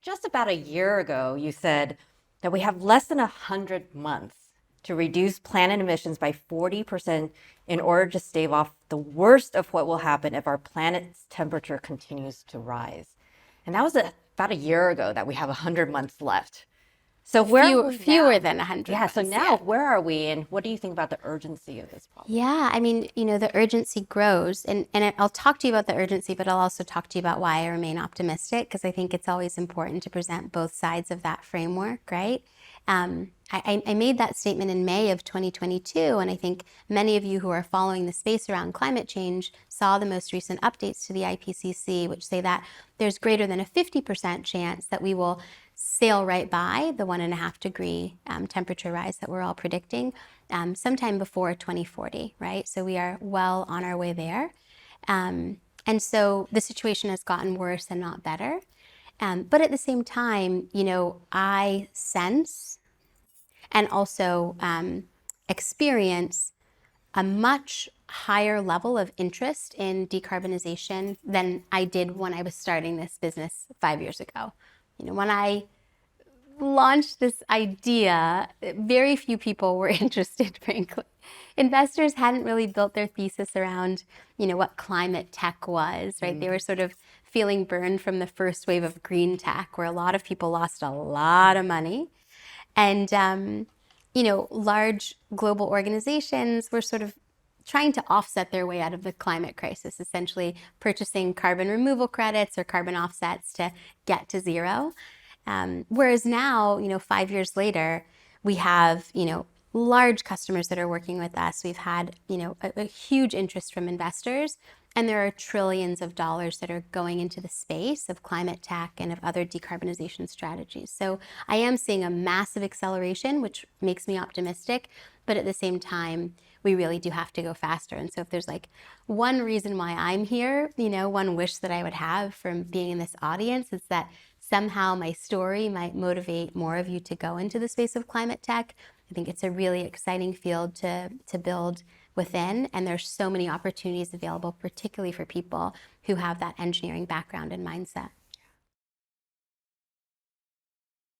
Just about a year ago, you said that we have less than 100 months to reduce planet emissions by 40% in order to stave off the worst of what will happen if our planet's temperature continues to rise. And that was about a year ago that we have 100 months left. So where are we Fewer now? than 100 Yeah, so months. now Yeah. where are we and what do you think about the urgency of this problem? Yeah, I mean, the urgency grows, and I'll talk to you about the urgency, but I'll also talk to you about why I remain optimistic because I think it's always important to present both sides of that framework, right? I made that statement in May of 2022, and I think many of you who are following the space around climate change saw the most recent updates to the IPCC, which say that there's greater than a 50% chance that we will sail right by the 1.5 degree temperature rise that we're all predicting sometime before 2040, right? So we are well on our way there. And so the situation has gotten worse and not better. But at the same time, I sense and also experience a much higher level of interest in decarbonization than I did when I was starting this business 5 years ago. When I launched this idea, very few people were interested, frankly. Investors hadn't really built their thesis around, what climate tech was, right? They were sort of feeling burned from the first wave of green tech, where a lot of people lost a lot of money. And, large global organizations were sort of trying to offset their way out of the climate crisis, essentially purchasing carbon removal credits or carbon offsets to get to zero. Whereas now, 5 years later, we have, large customers that are working with us. We've had, a huge interest from investors, and there are trillions of dollars that are going into the space of climate tech and of other decarbonization strategies. So I am seeing a massive acceleration, which makes me optimistic, but at the same time, we really do have to go faster. And so if there's like one reason why I'm here, one wish that I would have from being in this audience is that somehow my story might motivate more of you to go into the space of climate tech. I think it's a really exciting field to build within, and there's so many opportunities available, particularly for people who have that engineering background and mindset.